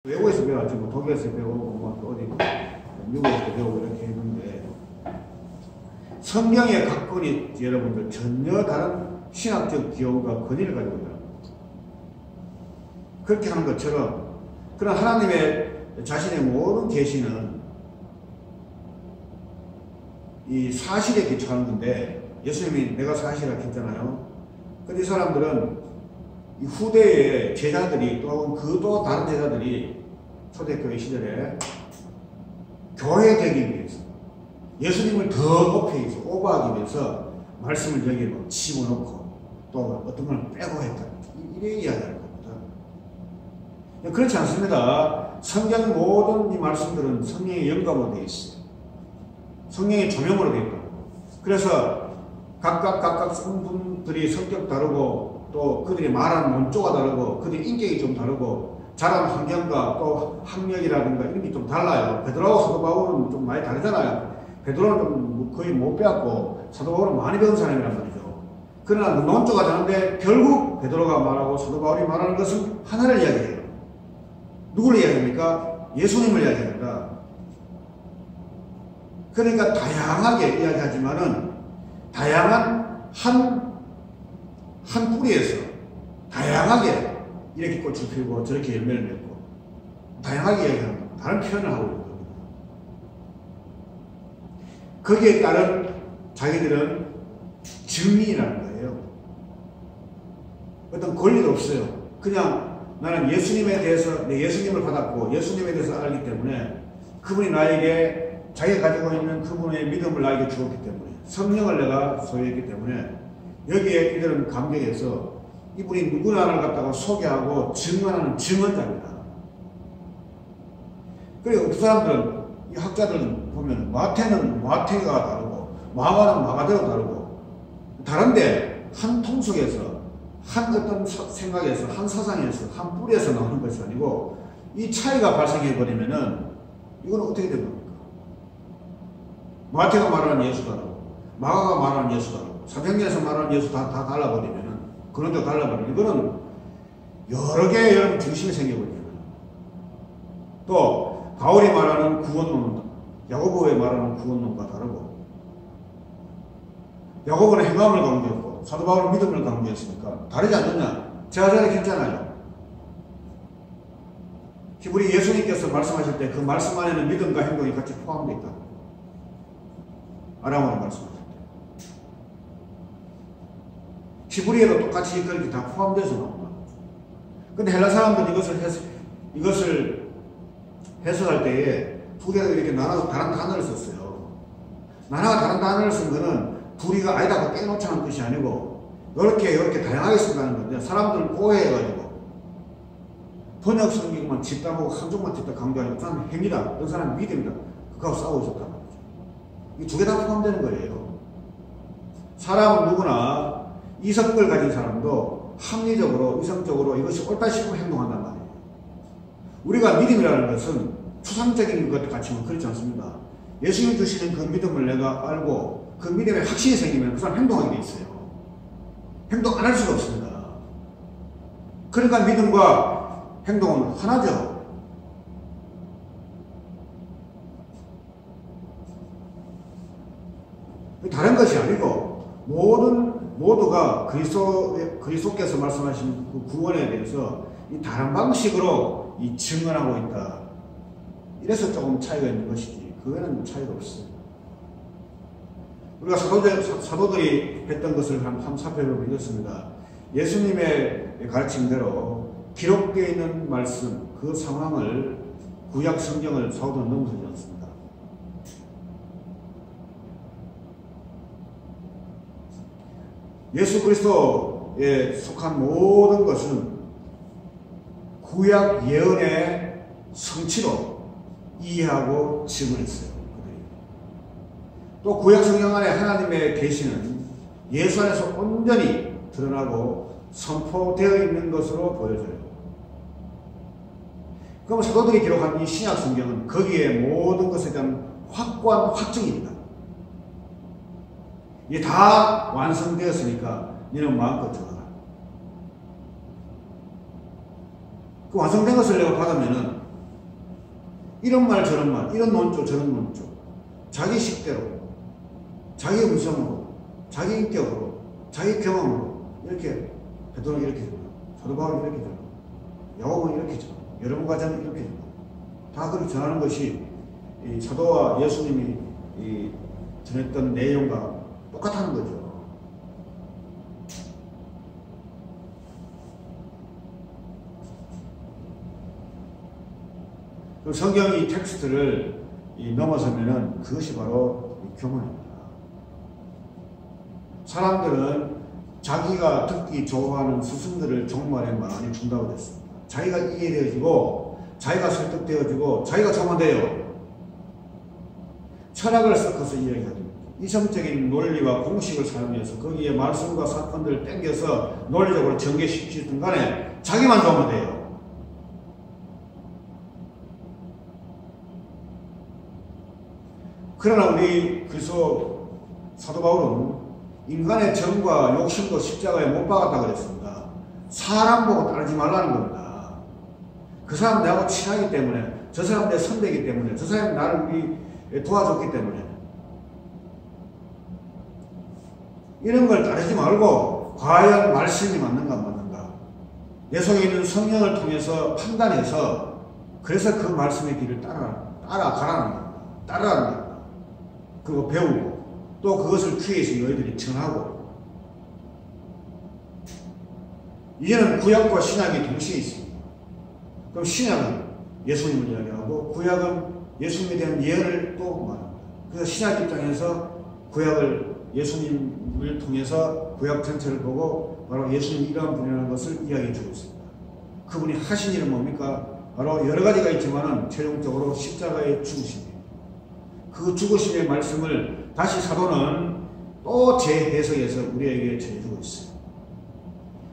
외국에서 배웠지, 뭐 독일에서 배우고, 뭐 어디 미국에서 배우고 이렇게 했는데, 성경의 각본이 여러분들 전혀 다른 신학적 기호가 권위를 가지고 있다. 그렇게 하는 것처럼, 그런 하나님의 자신의 모든 계시는 이 사실에 기초하는 건데, 예수님이 내가 사실이라고 했잖아요. 근데 이 사람들은 이 후대의 제자들이 또 다른 제자들이 초대교회 시절에 교회 되기 위해서 예수님을 더 높이 해서 오버하기 위해서 말씀을 여기에 뭐 집어넣고 또 어떤 걸 빼고 했다. 이래 이야기하는 겁니다. 그렇지 않습니다. 성경 모든 이 말씀들은 성령의 영감으로 되어 있어요. 성령의 조명으로 되어 있다. 그래서 각각 성분들이 성격 다르고 또 그들이 말하는 문조가 다르고 그들의 인격이 좀 다르고 자란 환경과 또 학력이라든가 이런 게 좀 달라요. 베드로하고 사도 바울은 좀 많이 다르잖아요. 베드로는 좀 거의 못 배웠고 사도 바울은 많이 배운 사람이란 말이죠. 그러나 논조가 다른데 결국 베드로가 말하고 사도 바울이 말하는 것은 하나를 이야기해요. 누구를 이야기합니까? 예수님을 이야기합니다. 그러니까 다양하게 이야기하지만은 다양한 한 뿌리에서 다양하게 이렇게 꽃을 피우고 저렇게 열매를 맺고 다양하게 이야기하는 다른 표현을 하고 있는 겁니다. 거기에 따른 자기들은 증인이라는 거예요. 어떤 권리도 없어요. 그냥 나는 예수님에 대해서 내 예수님을 받았고 예수님에 대해서 알기 때문에 그분이 나에게 자기가 가지고 있는 그분의 믿음을 나에게 주었기 때문에 성령을 내가 소유했기 때문에 여기에 이들은 감격해서 이분이 누구나를 갖다가 소개하고 증언하는 증언자입니다. 그리고 그 사람들은, 이 학자들은 보면 마태는 마태가 다르고 마가는 마가대로 다르고 다른데 한 통속에서 한 어떤 생각에서 한 사상에서 한 뿌리에서 나오는 것이 아니고 이 차이가 발생해 버리면은 이거는 어떻게 된 겁니까? 마태가 말하는 예수가 다르고 마가가 말하는 예수가 다르고 사도행전에서 말하는 예수 다 달라버리면은 그런데 달라버리면 이거는 여러 개의 여러분 중심이 생겨버립니다. 또 바울이 말하는 구원론은 야고보에 말하는 구원론과 다르고 야고보는 행함을 강조했고 사도 바울은 믿음을 강조했으니까 다르지 않느냐? 제가 전에 했잖아요. 우리 예수님께서 말씀하실 때 그 말씀 안에는 믿음과 행동이 같이 포함되어 있다. 아람어로 말씀하실 때. 히브리어도 똑같이 그렇게 다 포함돼서 나옵니다. 근데 헬라 사람들은 이것을 해석할 때에 두 개가 이렇게 나눠서 다른 단어를 썼어요. 나눠가 다른 단어를 쓴 거는 둘이가 아니다고 빼놓자는 뜻이 아니고 이렇게 다양하게 쓴다는 건데 사람들은 오해해가지고 번역 성경만 집다보고 한쪽만 집다 강조하니까 그 사람은 행위다, 그 사람은 믿음이다. 그거하고 싸우고 있었단 말이죠. 이 두 개 다 포함되는 거예요. 사람은 누구나 이성을 가진 사람도 합리적으로 이성적으로 이것이 옳다 싶으면 행동한단 말이에요. 우리가 믿음이라는 것은 추상적인 것 같지만 그렇지 않습니다. 예수님 주시는 그 믿음을 내가 알고 그 믿음에 확신이 생기면 그 사람 행동하게 돼 있어요. 행동 안 할 수가 없습니다. 그러니까 믿음과 행동은 하나죠. 다른 것이 아니고 모두가 그리스도께서 말씀하신 그 구원에 대해서 이 다른 방식으로 이 증언하고 있다. 이래서 조금 차이가 있는 것이지 그거는 차이가 없습니다. 우리가 사도들이 했던 것을 한번 살펴보면 이렇습니다. 예수님의 가르침대로 기록되어 있는 말씀, 그 상황을 구약 성경을 사도들은 넘어서지 않습니다. 예수 그리스도에 속한 모든 것은 구약 예언의 성취로 이해하고 증언했어요. 또 구약 성경 안에 하나님의 계시는 예수 안에서 온전히 드러나고 선포되어 있는 것으로 보여져요. 그럼 사도들이 기록한 이 신약 성경은 거기에 모든 것에 대한 확고한 확증입니다. 이게 다 완성되었으니까 너는 마음껏 들어가라. 그 완성된 것을 내가 받으면은 이런 말 저런 말, 이런 논조 저런 논조, 자기 식대로, 자기 음성으로, 자기 인격으로, 자기 경험으로 이렇게 베드로는 이렇게 전하고, 사도 바울은 이렇게 전하고, 야고보는 이렇게 전하고, 여러분 과자는 이렇게 전하고, 다 그렇게 전하는 것이 이 사도와 예수님이 전했던 내용과 똑같다는 거죠. 그 성경 이 텍스트를 넘어서면은 그것이 바로 교만입니다. 사람들은 자기가 듣기 좋아하는 스승들을 종말에 많이 준다고 했습니다. 자기가 이해되어지고, 자기가 설득되어지고, 자기가 교만돼요. 철학을 섞어서 이야기하죠. 이성적인 논리와 공식을 사용해서 거기에 말씀과 사건들을 땡겨서 논리적으로 전개시키든 간에 자기만 교만돼요. 그러나 우리 그리스도 사도 바울은 인간의 정과 욕심도 십자가에 못 박았다고 그랬습니다. 사람 보고 따르지 말라는 겁니다. 그 사람 내하고 친하기 때문에, 저 사람 내 선배이기 때문에, 저 사람이 나를 도와줬기 때문에 이런 걸 따르지 말고 과연 말씀이 맞는가 안 맞는가, 내 속에 있는 성령을 통해서 판단해서 그래서 그 말씀의 길을 따라가라는 겁니다. 따라가는 겁니다. 그리고 배우고 또 그것을 귀에서 너희들이 전하고. 이제는 구약과 신약이 동시에 있습니다. 그럼 신약은 예수님을 이야기하고 구약은 예수님에 대한 예언을 또 말합니다. 그래서 신약 입장에서 구약을 예수님을 통해서 구약 전체를 보고 바로 예수님이 이러한 분이라는 것을 이야기해 주고 있습니다. 그분이 하신 일은 뭡니까? 바로 여러 가지가 있지만은 최종적으로 십자가의 죽으심입니다. 그 죽으심의 말씀을 다시 사도는 또 재해석해서 우리에게 전해주고 있어요.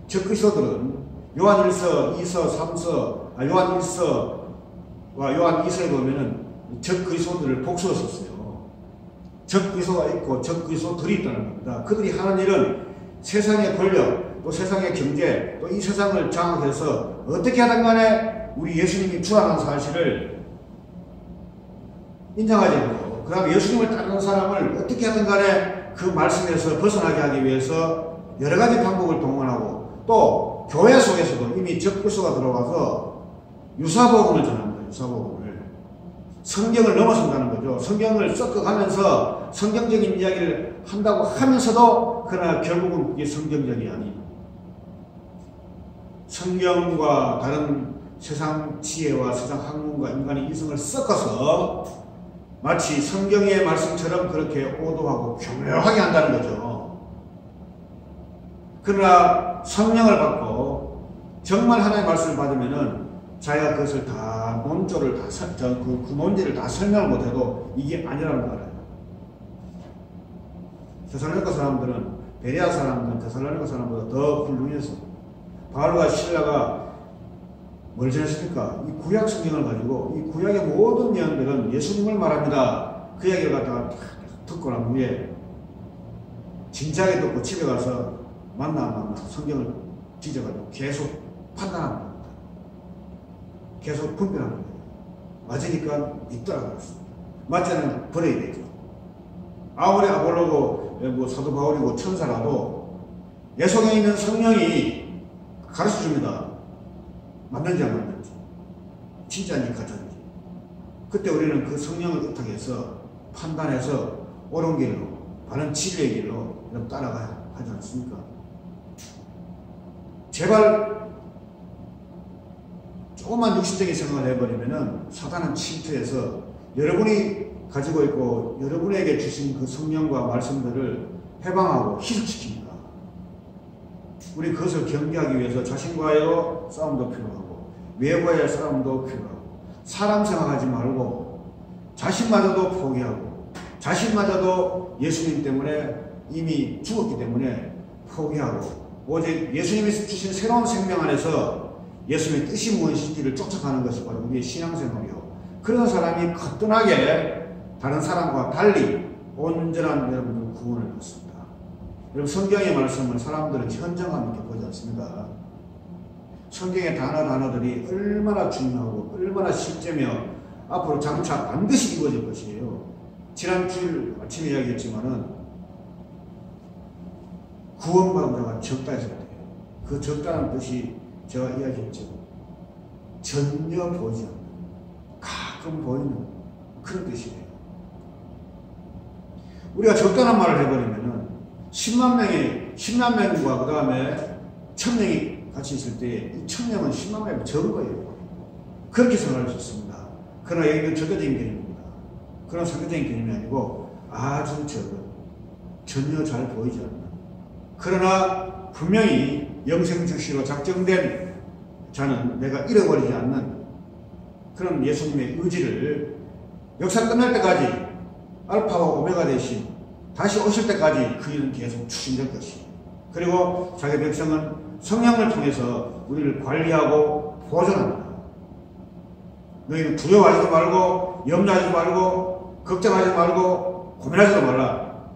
적그리스도들은 요한 1서, 2서, 3서, 요한 1서와 요한 2서에 보면은 적그리스도들을 복수로 썼어요. 적그리스도가 있고 적그리스도들이 있다는 겁니다. 그들이 하는 일은 세상의 권력, 또 세상의 경제, 또 이 세상을 장악해서 어떻게 하든 간에 우리 예수님이 주라는 사실을 인정하지 않고, 그 다음에 예수님을 따르는 사람을 어떻게 하든 간에 그 말씀에서 벗어나게 하기 위해서 여러 가지 방법을 동원하고, 또 교회 속에서도 이미 적그리스도가 들어가서 유사복음을 전합니다. 유사복음을. 성경을 넘어선다는 거죠. 성경을 섞어가면서 성경적인 이야기를 한다고 하면서도 그러나 결국은 그게 성경적이 아닌 성경과 다른 세상 지혜와 세상 학문과 인간의 이성을 섞어서 마치 성경의 말씀처럼 그렇게 오도하고 교묘하게 한다는 거죠. 그러나 성령을 받고 정말 하나님의 말씀을 받으면은 자기가 그것을 다 논조를 다 그 논지를 다 설명을 못해도 이게 아니라는 걸 알아요. 데살로니가 사람들은 베레아 사람들은 데살로니가 사람보다 더 훌륭해서 바울과 실라가 뭘 전했습니까? 이 구약 성경을 가지고 이 구약의 모든 예언들은 예수님을 말합니다. 그 이야기를 갖다가 듣고 난 후에 진지하게 듣고 집에 가서 만나 성경을 뒤져가지고 계속 판단하는 겁니다. 계속 분별하는 거예요. 맞으니까 믿더라 그랬습니다. 맞지 않으면 버려야 되죠. 아무리 아볼로고 뭐 사도 바울이고 천사라도 내 속에 있는 성령이 가르쳐 줍니다. 맞는지 안 맞는지, 진짜인지 가짜인지. 그때 우리는 그 성령을 의탁해서 판단해서 옳은 길로, 바른 진리의 길로 따라가야 하지 않습니까? 제발 조금만 육신적인 생각을 해버리면은 사단은 침투해서 여러분이 가지고 있고 여러분에게 주신 그 성령과 말씀들을 해방하고 희석시킵니다. 우리 그것을 경계하기 위해서 자신과의 싸움도 필요하고 외부와의 싸움도 필요하고 사람 생각하지 말고 자신마저도 포기하고 자신마저도 예수님 때문에 이미 죽었기 때문에 포기하고 오직 예수님이 주신 새로운 생명 안에서 예수님의 뜻이 무엇인지를 쫓아가는 것이 바로 우리의 신앙생활이요. 그런 사람이 거뜬하게 다른 사람과 달리 온전한 여러분들 구원을 받습니다. 여러분 성경의 말씀을 사람들은 현장감 있게 보지 않습니다. 성경의 단어들이 얼마나 중요하고 얼마나 실제며 앞으로 장차 반드시 이루어질 것이에요. 지난 주일 아침에 이야기했지만은 구원받은 자가 적다 했을 때 그 적다는 뜻이 제가 이야기했죠. 전혀 보이지 않는, 가끔 보이는 그런 뜻이에요. 우리가 적다는 말을 해버리면은 10만 명과 그 다음에 1000명이 같이 있을 때 이 1000명은 10만 명이 적은 거예요. 그렇게 생각할 수 있습니다. 그러나 여기는 절대적인 개념입니다. 그런 상대적인 개념이 아니고 아주 적은, 전혀 잘 보이지 않는, 그러나 분명히 영생즉시로 작정된 자는 내가 잃어버리지 않는 그런 예수님의 의지를 역사 끝날 때까지 알파와 오메가 되신 다시 오실 때까지 그 일은 계속 추진될 것이에요. 그리고 자기 백성은 성령을 통해서 우리를 관리하고 보존합니다. 너희는 두려워하지도 말고 염려하지 말고 걱정하지 말고 고민하지도 말라.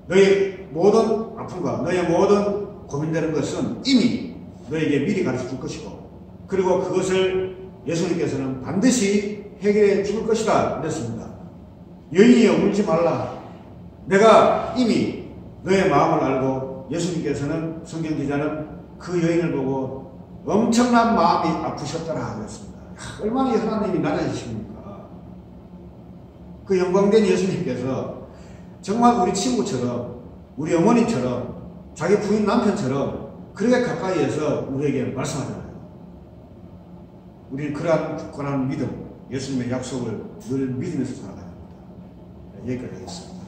너희 모든 아픔과 너희 모든 고민되는 것은 이미 너에게 미리 가르쳐 줄 것이고, 그리고 그것을 예수님께서는 반드시 해결해 줄 것이다 이랬습니다. 여인이여 울지 말라. 내가 이미 너의 마음을 알고, 예수님께서는, 성경 기자는 그 여인을 보고 엄청난 마음이 아프셨더라 그랬습니다. 얼마나 하나님이 낮아지십니까? 그 영광된 예수님께서 정말 우리 친구처럼, 우리 어머니처럼, 자기 부인 남편처럼 그렇게 가까이에서 우리에게 말씀하잖아요. 우리는 그러한 굳건한 믿음, 예수님의 약속을 늘 믿으면서 살아가야 합니다. 여기까지 하겠습니다.